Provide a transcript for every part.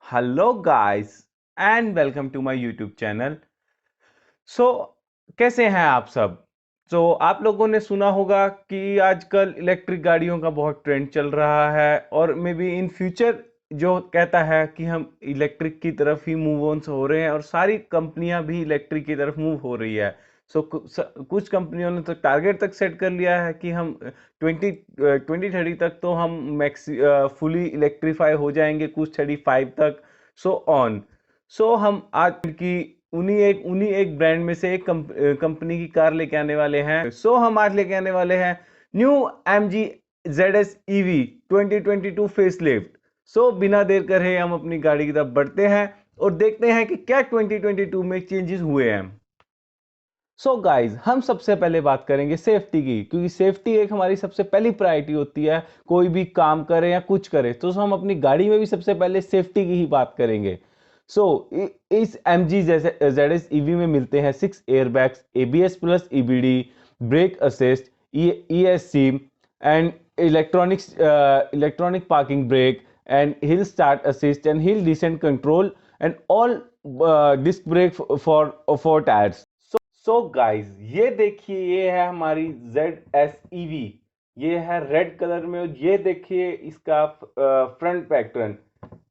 Hello guys and welcome to my YouTube channel. So कैसे हैं आप सब। आप लोगों ने सुना होगा कि आजकल इलेक्ट्रिक गाड़ियों का बहुत ट्रेंड चल रहा है और मे बी इन फ्यूचर जो कहता है कि हम इलेक्ट्रिक की तरफ ही मूव ऑन हो रहे हैं और सारी कंपनियां भी इलेक्ट्रिक की तरफ मूव हो रही है। कुछ कंपनियों ने तो टारगेट तक सेट कर लिया है कि हम 2030 तक तो हम फुली इलेक्ट्रीफाई हो जाएंगे, कुछ 35 तक, सो ऑन। हम आज की उन्हीं एक ब्रांड में से एक कंपनी की कार लेके आने वाले हैं। हम आज लेके आने वाले हैं new MG ZS EV 2022 facelift. बिना देर करे हम अपनी गाड़ी की तरफ बढ़ते हैं और देखते हैं कि क्या 2022 में चेंजेस हुए हैं। गाइज, हम सबसे पहले बात करेंगे सेफ्टी की, क्योंकि सेफ्टी एक हमारी सबसे पहली प्रायोरिटी होती है। कोई भी काम करे या कुछ करे तो हम अपनी गाड़ी में भी सबसे पहले सेफ्टी की ही बात करेंगे। इस MG जैसे ZS EV में मिलते हैं 6 airbags, ABS plus EBD, brake assist, ESC and electronic parking brake and hill start assist and hill descent control and all disc brake for tyres. Guys, ये देखिए, ये है हमारी ZS EV। ये है रेड कलर में और ये देखिए इसका फ्रंट पैटर्न।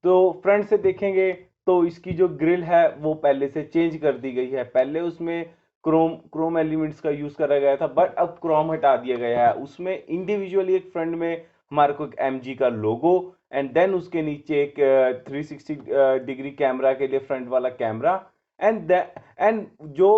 तो फ्रंट से देखेंगे तो इसकी जो ग्रिल है वो पहले से चेंज कर दी गई है। पहले उसमें क्रोम एलिमेंट्स का यूज करा गया था, बट अब क्रोम हटा दिया गया है। उसमें इंडिविजुअली एक फ्रंट में हमारे को एक MG का लोगो एंड देन उसके नीचे एक 360 डिग्री कैमरा के लिए फ्रंट वाला कैमरा एंड जो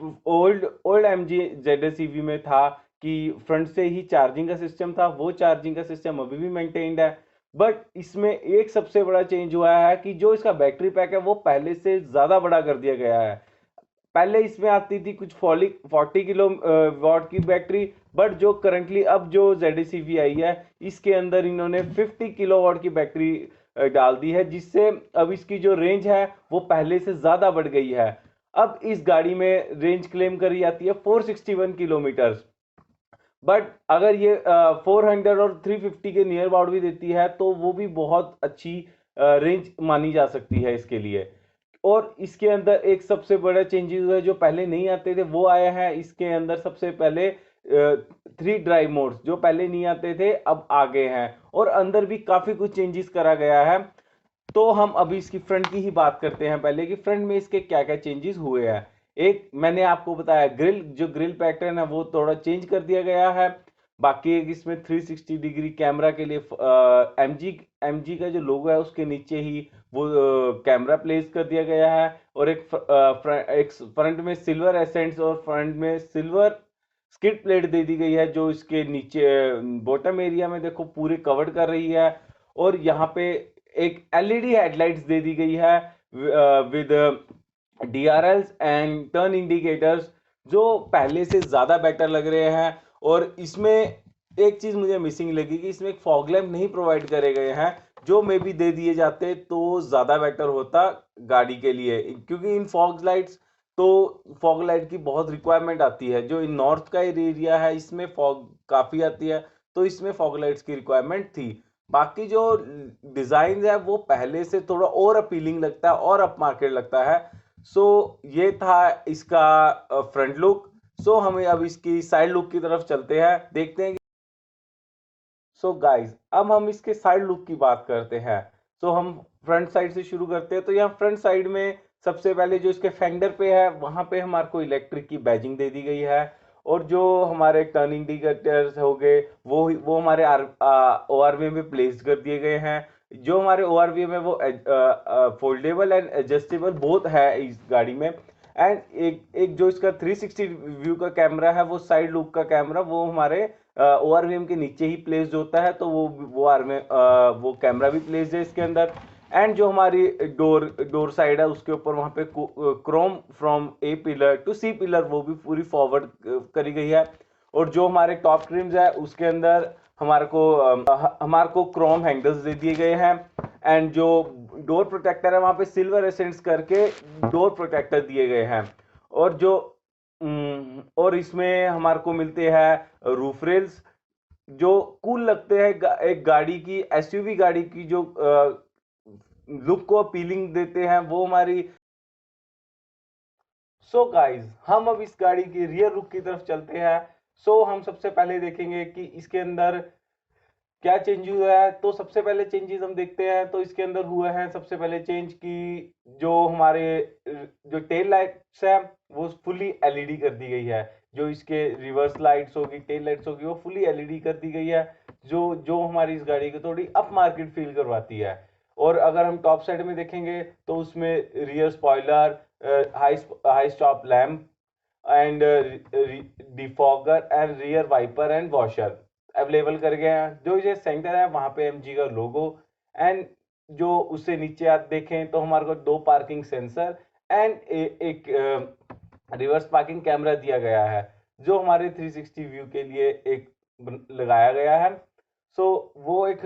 ओल्ड MG ZS EV में था कि फ्रंट से ही चार्जिंग का सिस्टम था, वो चार्जिंग का सिस्टम अभी भी मेंटेन्ड है। बट इसमें एक सबसे बड़ा चेंज हुआ है कि जो इसका बैटरी पैक है वो पहले से ज्यादा बड़ा कर दिया गया है। पहले इसमें आती थी कुछ 40 किलो वॉट की बैटरी, बट जो करंटली अब जो ZS EV आई है इसके अंदर इन्होंने 50 किलो वॉट की बैटरी डाल दी है, जिससे अब इसकी जो रेंज है वो पहले से ज्यादा बढ़ गई है। अब इस गाड़ी में रेंज क्लेम करी जाती है 461 किलोमीटर, बट अगर ये 400 और 350 के नियर अबाउट भी देती है तो वो भी बहुत अच्छी रेंज मानी जा सकती है इसके लिए। और इसके अंदर एक सबसे बड़ा चेंजेस हुआ है जो पहले नहीं आते थे, वो आया है इसके अंदर सबसे पहले 3 ड्राइव मोड्स, जो पहले नहीं आते थे अब आ गए हैं। और अंदर भी काफी कुछ चेंजेस करा गया है। तो हम अभी इसकी फ्रंट की ही बात करते हैं पहले कि फ्रंट में इसके क्या क्या चेंजेस हुए हैं। एक मैंने आपको बताया, जो ग्रिल पैटर्न है वो थोड़ा चेंज कर दिया गया है। बाकी एक इसमें 360 डिग्री कैमरा के लिए एमजी का जो लोगो है उसके नीचे ही वो कैमरा प्लेस कर दिया गया है। और एक फ्रंट में सिल्वर एसेंट्स और फ्रंट में सिल्वर स्किड प्लेट दे दी गई है, जो इसके नीचे बॉटम एरिया में देखो पूरे कवर्ड कर रही है। और यहाँ पे एक LED हेडलाइट्स दे दी गई है with DRLs and turn indicators, जो पहले से ज्यादा बेटर लग रहे हैं। और इसमें एक चीज मुझे मिसिंग लगी कि इसमें एक फॉग लैंप नहीं प्रोवाइड करे गए हैं, जो मे बी दे दिए जाते तो ज्यादा बेटर होता गाड़ी के लिए, क्योंकि इन फॉग लाइट की बहुत रिक्वायरमेंट आती है। जो इन नॉर्थ का एरिया है इसमें फॉग काफी आती है, तो इसमें फॉग लाइट्स की रिक्वायरमेंट थी। बाकी जो डिजाइन है वो पहले से थोड़ा और अपीलिंग लगता है और अप मार्केट लगता है। ये था इसका फ्रंट लुक। हमें अब इसकी साइड लुक की तरफ चलते हैं, देखते हैं। गाइस, अब हम इसके साइड लुक की बात करते हैं। हम फ्रंट साइड से शुरू करते हैं। तो यहाँ फ्रंट साइड में सबसे पहले जो इसके फेंडर पे है वहां पे हमारे को इलेक्ट्रिक की बैजिंग दे दी गई है। और जो हमारे टर्न इंडिकेटर्स हो गए वो हमारे ORV में प्लेस कर दिए गए हैं। जो हमारे ORV में वो फोल्डेबल एंड एडजस्टेबल बोथ है इस गाड़ी में। एंड एक जो इसका 360 व्यू का कैमरा है, वो साइड लुक का कैमरा, वो हमारे ORVM के नीचे ही प्लेस्ड होता है, तो वो कैमरा भी प्लेस्ड है इसके अंदर। एंड जो हमारी डोर साइड है उसके ऊपर वहां पे chrome from A pillar to C pillar वो भी पूरी फॉरवर्ड करी गई है। और जो हमारे टॉप ट्रिम्स है उसके अंदर हमारे को क्रोम हैंडल्स दे दिए गए हैं। एंड जो डोर प्रोटेक्टर है वहां पे सिल्वर एसेंट्स करके डोर प्रोटेक्टर दिए गए हैं। और इसमें हमारे को मिलते हैं रूफ रेल्स, जो कूल लगते हैं एक गाड़ी की, SUV गाड़ी की जो लुक को अपीलिंग देते हैं, वो हमारी। सो गाइज, हम अब इस गाड़ी की रियर लुक की तरफ चलते हैं। सो हम सबसे पहले देखेंगे कि इसके अंदर क्या चेंज हुआ है। तो सबसे पहले चेंजेस हम देखते हैं तो इसके अंदर हुए हैं सबसे पहले चेंज की जो हमारे जो टेल लाइट्स है वो फुली एलईडी कर दी गई है। जो इसके रिवर्स लाइट्स होगी, टेल लाइट्स होगी, वो फुली एलईडी कर दी गई है, जो जो हमारी इस गाड़ी को थोड़ी अप मार्केट फील करवाती है। और अगर हम टॉप साइड में देखेंगे तो उसमें rear spoiler, high high stop lamp and defogger and rear wiper and washer available कर गए हैं। जो ये सेंटर है वहां पे एमजी का लोगो। एंड जो उससे नीचे आप देखें तो हमारे को दो पार्किंग सेंसर एंड एक रिवर्स पार्किंग कैमरा दिया गया है, जो हमारे 360 व्यू के लिए एक लगाया गया है। सो वो एक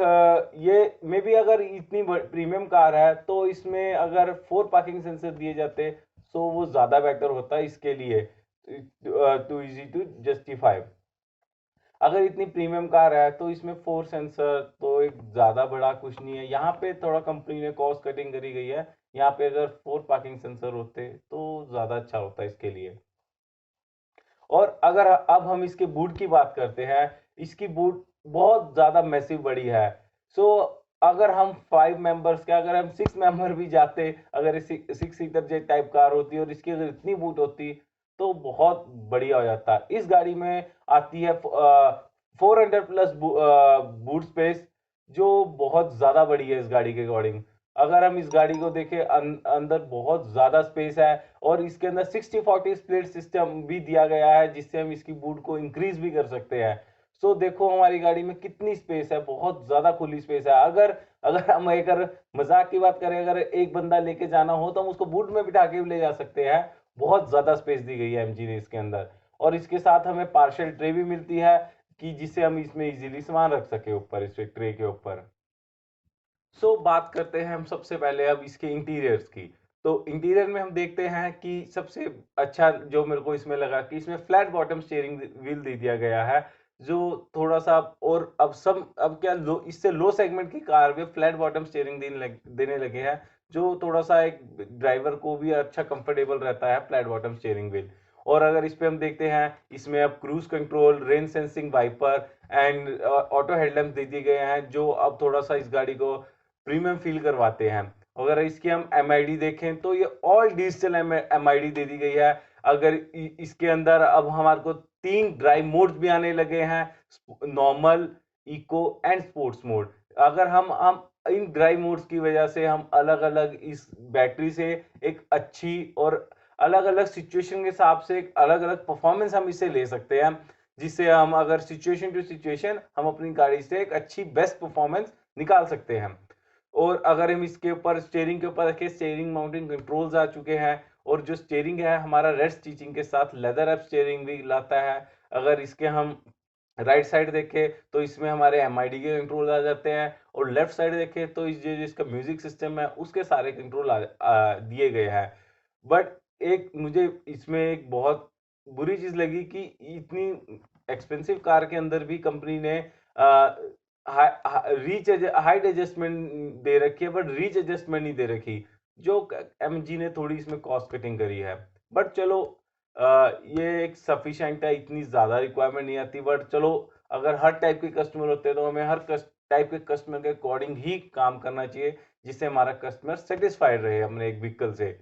ये मे बी अगर इतनी प्रीमियम कार है तो इसमें अगर 4 पार्किंग सेंसर दिए जाते तो वो ज्यादा बेटर होता है इसके लिए, टू इजी टू जस्टिफाई। अगर इतनी प्रीमियम कार है तो इसमें 4 सेंसर तो एक ज्यादा बड़ा कुछ नहीं है। यहाँ पे थोड़ा कंपनी ने कॉस्ट कटिंग करी गई है। यहाँ पे अगर 4 पार्किंग सेंसर होते तो ज्यादा अच्छा होता इसके लिए। और अगर अब हम इसके बूट की बात करते हैं, इसकी बूट बहुत ज्यादा मैसिव बड़ी है। सो अगर हम 5 मेंबर्स के, अगर हम 6 मेंबर भी जाते, अगर 6 सीटर जेट टाइप कार होती और इसकी अगर इतनी बूट होती तो बहुत बढ़िया हो जाता। इस गाड़ी में आती है 400 प्लस बूट स्पेस, जो बहुत ज्यादा बड़ी है इस गाड़ी के अकॉर्डिंग। अगर हम इस गाड़ी को देखें अंदर बहुत ज्यादा स्पेस है। और इसके अंदर 60-40 स्प्लिट सिस्टम भी दिया गया है, जिससे हम इसकी बूट को इंक्रीज भी कर सकते हैं। सो देखो हमारी गाड़ी में कितनी स्पेस है, बहुत ज्यादा खुली स्पेस है। अगर अगर हम एक मजाक की बात करें, अगर एक बंदा लेके जाना हो तो हम उसको बूट में बिठा के भी ले जा सकते हैं। बहुत ज्यादा स्पेस दी गई है एमजी ने इसके अंदर। और इसके साथ हमें पार्शियल ट्रे भी मिलती है कि जिससे हम इसमें इजीली सामान रख सके ऊपर, इस ट्रे के ऊपर। बात करते हैं हम सबसे पहले अब इसके इंटीरियर्स की। तो इंटीरियर में हम देखते हैं कि सबसे अच्छा जो मेरे को इसमें लगा कि इसमें फ्लैट बॉटम स्टीयरिंग व्हील दे दिया गया है, जो थोड़ा सा। और अब क्या इससे लो सेगमेंट की कार में फ्लैट बॉटम स्टीयरिंग देने लगे हैं, जो थोड़ा सा एक ड्राइवर को भी अच्छा कंफर्टेबल रहता है फ्लैट बॉटम स्टीयरिंग व्हील। और अगर इस पे हम देखते हैं, इसमें अब cruise control, rain sensing wiper and auto headlamp दे दिए गए हैं, जो अब थोड़ा सा इस गाड़ी को प्रीमियम फील करवाते हैं। अगर इसकी हम एमआईडी देखें तो ये ऑल डिजिटल एमआईडी दे दी गई है। अगर इसके अंदर अब हमारे को 3 ड्राइव मोड्स भी आने लगे हैं, normal, eco and sports mode. अगर हम इन ड्राइव मोड्स की वजह से हम अलग अलग इस बैटरी से एक अच्छी और अलग अलग सिचुएशन के हिसाब से एक अलग अलग परफॉर्मेंस हम इसे ले सकते हैं, जिससे हम अगर सिचुएशन टू सिचुएशन हम अपनी गाड़ी से एक अच्छी बेस्ट परफॉर्मेंस निकाल सकते हैं। और अगर हम इसके ऊपर स्टीयरिंग के ऊपर रखें, स्टीयरिंग माउंटिंग कंट्रोल्स आ चुके हैं। और जो स्टीयरिंग है हमारा रेड स्टिचिंग के साथ लेदर अप स्टीयरिंग भी लाता है। अगर इसके हम राइट साइड देखें तो इसमें हमारे एमआईडी के कंट्रोल आ जाते हैं। और लेफ्ट साइड देखें तो इस जो जिसका म्यूजिक सिस्टम है उसके सारे कंट्रोल दिए गए हैं। बट एक मुझे इसमें एक बहुत बुरी चीज लगी कि इतनी एक्सपेंसिव कार के अंदर भी कंपनी ने रीच हाइट एडजस्टमेंट दे रखी है, बट रीच एडजस्टमेंट नहीं दे रखी, जो एमजी ने थोड़ी इसमें कॉस्ट कटिंग करी है। बट चलो, ये एक सफिशिएंट है, इतनी ज्यादा रिक्वायरमेंट नहीं आती। बट चलो, अगर हर टाइप के कस्टमर होते हैं तो हमें हर टाइप के कस्टमर के अकॉर्डिंग ही काम करना चाहिए, जिससे हमारा कस्टमर सेटिस्फाइड रहे अपने एक व्हीकल से।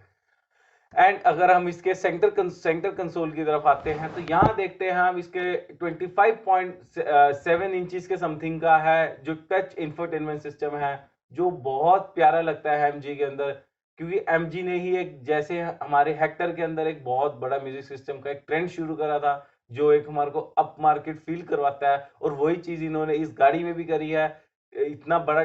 एंड अगर हम इसके सेंटर कंसोल की तरफ आते हैं तो यहाँ देखते हैं हम इसके 25.7 इंचेस के समथिंग का है जो टच इंफोटेनमेंट सिस्टम है, जो बहुत प्यारा लगता है एमजी के अंदर। क्योंकि एमजी ने ही एक, जैसे हमारे हेक्टर के अंदर एक बहुत बड़ा म्यूजिक सिस्टम का एक ट्रेंड शुरू करा था, जो एक हमारे को अप मार्केट फील करवाता है, और वही चीज इन्होंने इस गाड़ी में भी करी है। इतना बड़ा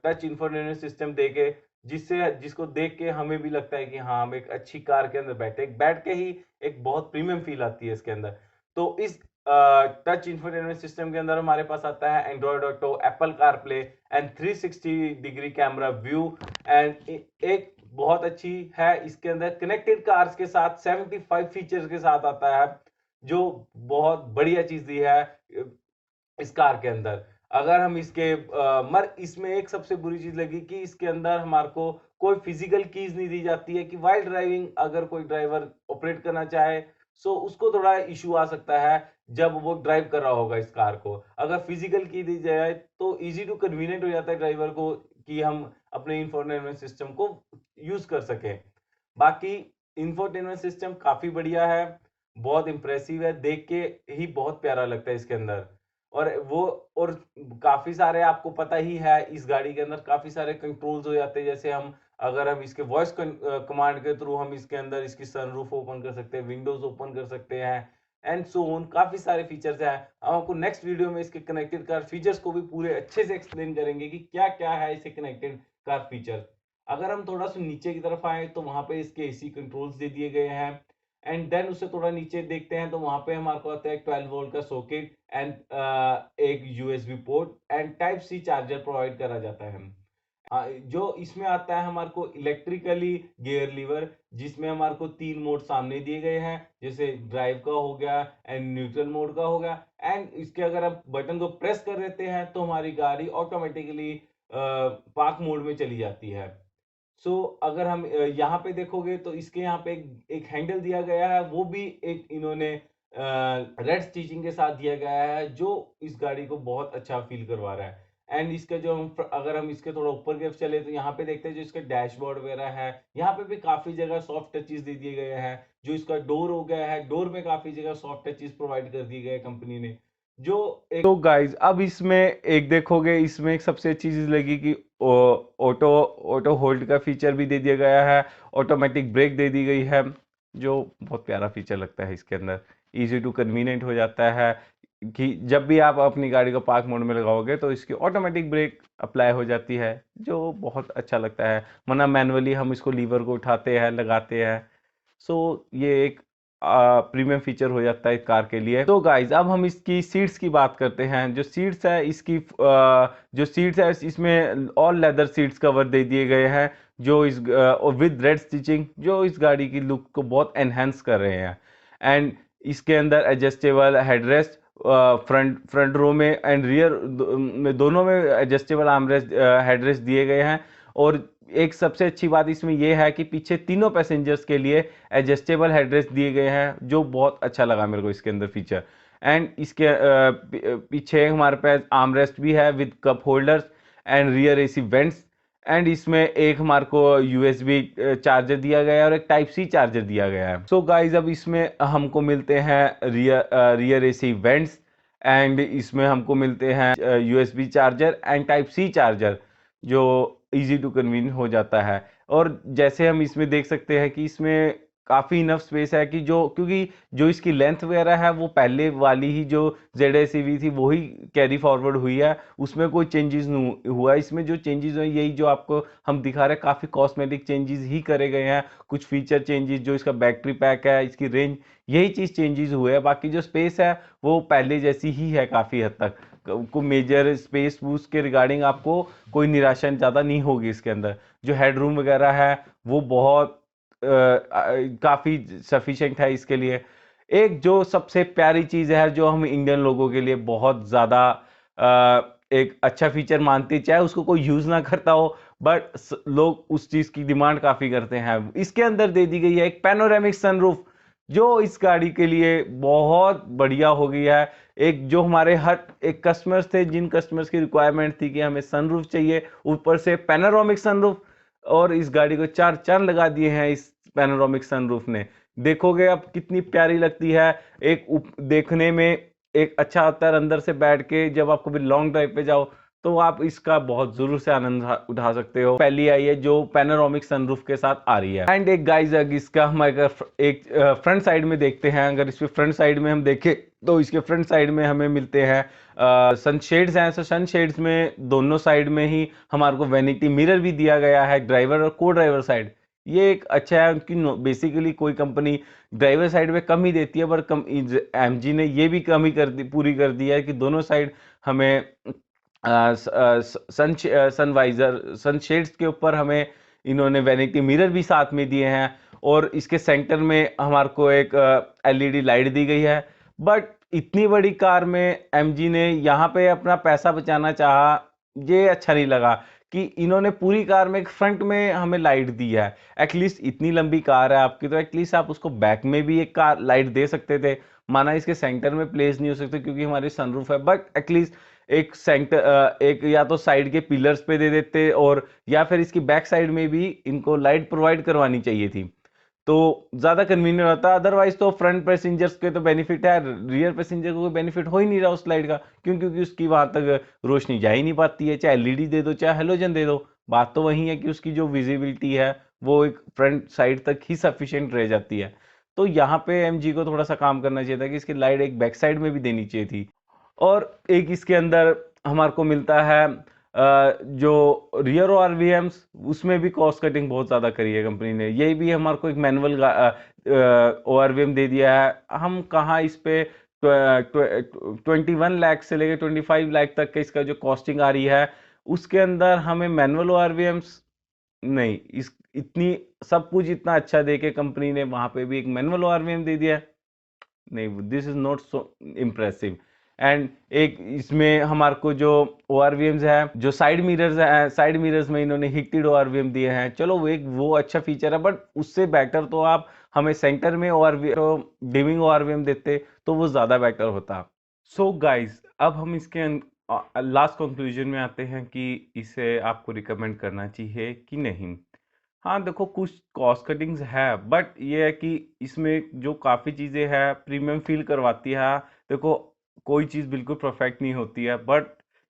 टच इंफोटेनमेंट सिस्टम देके, जिससे जिसको देख के हमें भी लगता है कि हाँ, हम एक अच्छी कार के अंदर बैठ के ही एक बहुत प्रीमियम फील आती है इसके अंदर। तो इस टच इंफोटेनमेंट सिस्टम के अंदर हमारे पास आता है Android auto, Apple CarPlay and 360 degree camera view. And एक बहुत अच्छी है इसके अंदर कनेक्टेड कार्स के साथ 75 फीचर्स के साथ आता है, जो बहुत बढ़िया चीज दी है इस कार के अंदर। अगर हम इसके मर इसमें एक सबसे बुरी चीज लगी कि इसके अंदर हमारे को कोई फिजिकल कीज नहीं दी जाती है कि वाइल ड्राइविंग अगर कोई ड्राइवर ऑपरेट करना चाहे सो उसको थोड़ा इशू आ सकता है जब वो ड्राइव कर रहा होगा इस कार को। अगर फिजिकल की दी जाए तो इजी टू कन्वीनियंट हो जाता है ड्राइवर को कि हम अपने इंफोटेनमेंट सिस्टम को यूज कर सकें। बाकी इंफोटेनमेंट सिस्टम काफी बढ़िया है, बहुत इंप्रेसिव है, देख के ही बहुत प्यारा लगता है इसके अंदर। और वो और काफी सारे आपको पता ही है इस गाड़ी के अंदर काफी सारे कंट्रोल्स हो जाते हैं, जैसे हम अगर हम इसके वॉइस कमांड के थ्रू हम इसके अंदर इसकी सनरूफ ओपन कर सकते हैं, विंडोज ओपन कर सकते हैं एंड सो ऑन। काफी सारे फीचर्स हैं। हम आपको नेक्स्ट वीडियो में इसके कनेक्टेड कार फीचर्स को भी पूरे अच्छे से एक्सप्लेन करेंगे कि क्या क्या है इसे कनेक्टेड कार फीचर। अगर हम थोड़ा सा नीचे की तरफ आए तो वहां पे इसके एसी कंट्रोल्स दे दिए गए हैं एंड देन उससे थोड़ा नीचे देखते हैं तो वहां पे हमारे को आता है 12 वोल्ट का सॉकेट एंड एक USB port and type C charger provide करा जाता है। जो इसमें आता है हमारे को इलेक्ट्रिकली गियर लीवर, जिसमें हमारे को 3 मोड सामने दिए गए हैं, जैसे ड्राइव का हो गया एंड न्यूट्रल मोड का हो गया एंड इसके अगर हम बटन को प्रेस कर देते हैं तो हमारी गाड़ी ऑटोमेटिकली पार्क मोड में चली जाती है। अगर हम यहाँ पे देखोगे तो इसके यहाँ पे एक हैंडल दिया गया है, वो भी एक इन्होंने रेड स्टिचिंग के साथ दिया गया है जो इस गाड़ी को बहुत अच्छा फील करवा रहा है। एंड इसका जो अगर हम इसके थोड़ा ऊपर की तरफ चले तो यहाँ पे देखते हैं जो इसका डैशबोर्ड वगैरह है, यहाँ पे भी काफी जगह सॉफ्ट टचेस दे दिए गए हैं। जो इसका डोर हो गया है, डोर में काफी जगह सॉफ्ट टचेस प्रोवाइड कर दिए गए कंपनी ने। जो एक तो गाइज अब इसमें एक देखोगे इसमें एक सबसे अच्छी चीज लगी कि ऑटो ऑटो होल्ड का फीचर भी दे दिया गया है, ऑटोमेटिक ब्रेक दे दी गई है, जो बहुत प्यारा फीचर लगता है इसके अंदर। इजी टू कन्वीनियंट हो जाता है कि जब भी आप अपनी गाड़ी को पार्क मोड में लगाओगे तो इसकी ऑटोमेटिक ब्रेक अप्लाई हो जाती है, जो बहुत अच्छा लगता है, वरना मैनुअली हम इसको लीवर को उठाते हैं लगाते हैं। ये एक प्रीमियम फीचर हो जाता है कार के लिए। तो गाइज अब हम इसकी सीट्स की बात करते हैं। जो सीट्स है इसकी जो सीट्स है इसमें ऑल लेदर सीट्स कवर दे दिए गए हैं जो इस विद रेड स्टिचिंग जो इस गाड़ी की लुक को बहुत एनहेंस कर रहे हैं। एंड इसके अंदर एडजस्टेबल हेडरेस्ट फ्रंट रो में एंड रियर में दोनों में एडजस्टेबल आर्मरेस्ट हेडरेस्ट दिए गए हैं। और एक सबसे अच्छी बात इसमें यह है कि पीछे तीनों पैसेंजर्स के लिए एडजस्टेबल हेडरेस्ट दिए गए हैं, जो बहुत अच्छा लगा मेरे को इसके अंदर फीचर। एंड इसके पीछे हमारे पास आर्मरेस्ट भी है with cup holders and rear AC vents. And इसमें एक हमारे को यूएसबी चार्जर दिया गया है और एक टाइप सी चार्जर दिया गया है। गाइज अब इसमें हमको मिलते हैं रियर एसी वेंट्स एंड इसमें हमको मिलते हैं USB charger and type C charger, जो इजी टू कन्वीनियंट हो जाता है। और जैसे हम इसमें देख सकते हैं कि इसमें काफ़ी इनफ स्पेस है कि क्योंकि जो इसकी लेंथ वगैरह है वो पहले वाली ही जो ZSEV थी वही कैरी फॉरवर्ड हुई है, उसमें कोई चेंजेस नहीं हुआ। इसमें जो चेंजेस हुए यही जो आपको हम दिखा रहे हैं, काफ़ी कॉस्मेटिक चेंजेस ही करे गए हैं, कुछ फीचर चेंजेस, जो इसका बैटरी पैक है, इसकी रेंज, यही चीज़ चेंजेस हुए हैं। बाकी जो स्पेस है वो पहले जैसी ही है काफ़ी हद तक। को मेजर स्पेस बूस्ट के रिगार्डिंग आपको कोई निराशा ज़्यादा नहीं होगी इसके अंदर। जो हेडरूम वगैरह है वो बहुत काफ़ी सफिशिएंट है इसके लिए। एक जो सबसे प्यारी चीज़ है जो हम इंडियन लोगों के लिए बहुत ज़्यादा एक अच्छा फीचर मानते, चाहे उसको कोई यूज़ ना करता हो बट लोग उस चीज़ की डिमांड काफ़ी करते हैं, इसके अंदर दे दी गई है एक पैनोरामिक सनरूफ, जो इस गाड़ी के लिए बहुत बढ़िया हो गया है। एक जो हमारे हर एक कस्टमर्स थे, जिन कस्टमर्स की रिक्वायरमेंट थी कि हमें सनरूफ चाहिए, ऊपर से पैनोरामिक सनरूफ, और इस गाड़ी को 4 चांद लगा दिए हैं इस पैनोरामिक सनरूफ ने। देखोगे अब कितनी प्यारी लगती है, एक देखने में एक अच्छा होता है। अंदर से बैठ के जब आप कभी लॉन्ग ड्राइव पे जाओ तो आप इसका बहुत जरूर से आनंद उठा सकते हो। पहली आई है जो पैनोरामिक सनरूफ के साथ आ रही है। एंड एक गाइस इसका हम अगर एक फ्रंट साइड में देखते हैं, अगर इसके फ्रंट साइड में हम देखें तो इसके फ्रंट साइड में हमें मिलते हैं सनशेड्स हैं। सनशेड्स में दोनों साइड में ही हमारे को वैनिटी मिरर भी दिया गया है, ड्राइवर और को ड्राइवर साइड। ये एक अच्छा है कि बेसिकली कोई कंपनी ड्राइवर साइड में कम ही देती है, पर एमजी ने ये भी कमी पूरी कर दी है कि दोनों साइड हमें सनवाइजर सनशेड्स के ऊपर हमें इन्होंने वैनिटी मिरर भी साथ में दिए हैं। और इसके सेंटर में हमारे को एक एलईडी लाइट दी गई है। बट इतनी बड़ी कार में एमजी ने यहाँ पे अपना पैसा बचाना चाहा, ये अच्छा नहीं लगा कि इन्होंने पूरी कार में एक फ्रंट में हमें लाइट दी है। एटलीस्ट इतनी लंबी कार है आपकी, तो एटलीस्ट आप उसको बैक में भी एक कार लाइट दे सकते थे। माना इसके सेंटर में प्लेस नहीं हो सकते क्योंकि हमारी सनरूफ है, बट एटलीस्ट एक सेंटर, एक या तो साइड के पिलर्स पे दे देते, और या फिर इसकी बैक साइड में भी इनको लाइट प्रोवाइड करवानी चाहिए थी, तो ज्यादा कन्वीनियंट होता। अदरवाइज तो फ्रंट पैसेंजर्स के तो बेनिफिट है, रियर पैसेंजर को कोई बेनिफिट हो ही नहीं रहा उस लाइट का, क्यों? क्योंकि उसकी वहां तक रोशनी जा ही नहीं पाती है, चाहे एलईडी दे दो चाहे हेलोजन दे दो। बात तो वही है कि उसकी जो विजिबिलिटी है वो एक फ्रंट साइड तक ही सफिशिएंट रह जाती है। तो यहाँ पे एमजी को थोड़ा सा काम करना चाहिए था कि इसकी लाइट एक बैक साइड में भी देनी चाहिए थी। और एक इसके अंदर हमारे को मिलता है जो रियर ORVMs, उसमें भी कॉस्ट कटिंग बहुत ज़्यादा करी है कंपनी ने। ये भी हमारे को एक मैनुअल ORVM दे दिया है। हम कहाँ इस पे 21 लाख से लेकर 25 लाख तक के इसका जो कॉस्टिंग आ रही है, उसके अंदर हमें मैनुअल ORVMs नहीं, इस इतनी सब कुछ इतना अच्छा दे के कंपनी ने वहां पे भी एक मैनुअल ORVM दे दिया है। नहीं, this is not so impressive. And एक इसमें हमारे को जो ORVMs है, जो साइड मिरर्स है, साइड मिरर्स में इन्होंने हिटेड ORVM दिए हैं। चलो वो अच्छा फीचर है, बट उससे बेटर तो आप हमें सेंटर में डिमिंग ORVM देते तो वो ज्यादा बेटर होता। सो गाइस, अब हम इसके लास्ट कंक्लूजन में आते हैं कि इसे आपको रिकमेंड करना चाहिए कि नहीं। हाँ देखो, कुछ कॉस्ट कटिंग्स है, बट ये है कि इसमें जो काफ़ी चीज़ें हैं प्रीमियम फील करवाती है। देखो, कोई चीज़ बिल्कुल परफेक्ट नहीं होती है, बट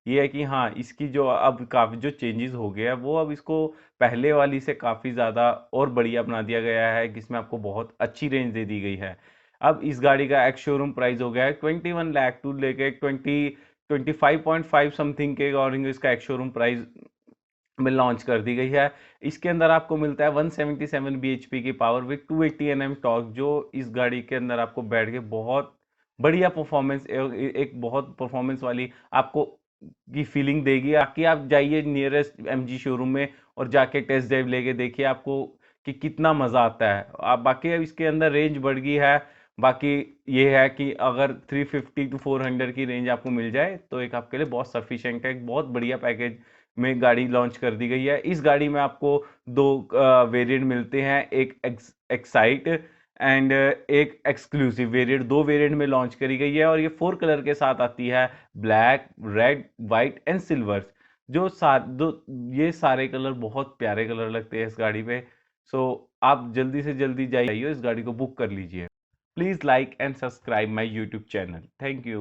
ये है कि हाँ, इसकी जो अब काफ़ी जो चेंजेस हो गया है वो अब इसको पहले वाली से काफ़ी ज़्यादा और बढ़िया बना दिया गया है, जिसमें आपको बहुत अच्छी रेंज दे दी गई है। अब इस गाड़ी का एक्स शोरूम प्राइस हो गया है 21 लाख टू लेके 25.5 समथिंग के अकॉर्डिंग इसका एक्स शोरूम प्राइस में लॉन्च कर दी गई है। इसके अंदर आपको मिलता है 177 bhp की पावर विद 280 Nm टॉर्क, जो इस गाड़ी के अंदर आपको बैठ के बहुत बढ़िया परफॉर्मेंस, एक बहुत परफॉर्मेंस वाली आपको की फीलिंग देगी। आके आप जाइए नियरेस्ट एमजी शोरूम में और जाके टेस्ट ड्राइव लेके देखिए आपको कि कितना मज़ा आता है। आप बाकी अब इसके अंदर रेंज बढ़ गई है। बाकी ये है कि अगर 350 टू 400 की रेंज आपको मिल जाए तो एक आपके लिए बहुत सफिशिएंट है, एक बहुत बढ़िया पैकेज में गाड़ी लॉन्च कर दी गई है। इस गाड़ी में आपको दो वेरिएंट मिलते हैं, एक एक्साइट एंड एक एक्सक्लूसिव वेरिएंट। दो वेरिएंट में लॉन्च करी गई है और ये 4 कलर के साथ आती है, black, red, white and silver. ये सारे कलर बहुत प्यारे कलर लगते हैं इस गाड़ी पे। सो आप जल्दी से जल्दी जाइए, इस गाड़ी को बुक कर लीजिए। Please like and subscribe my YouTube channel. Thank you.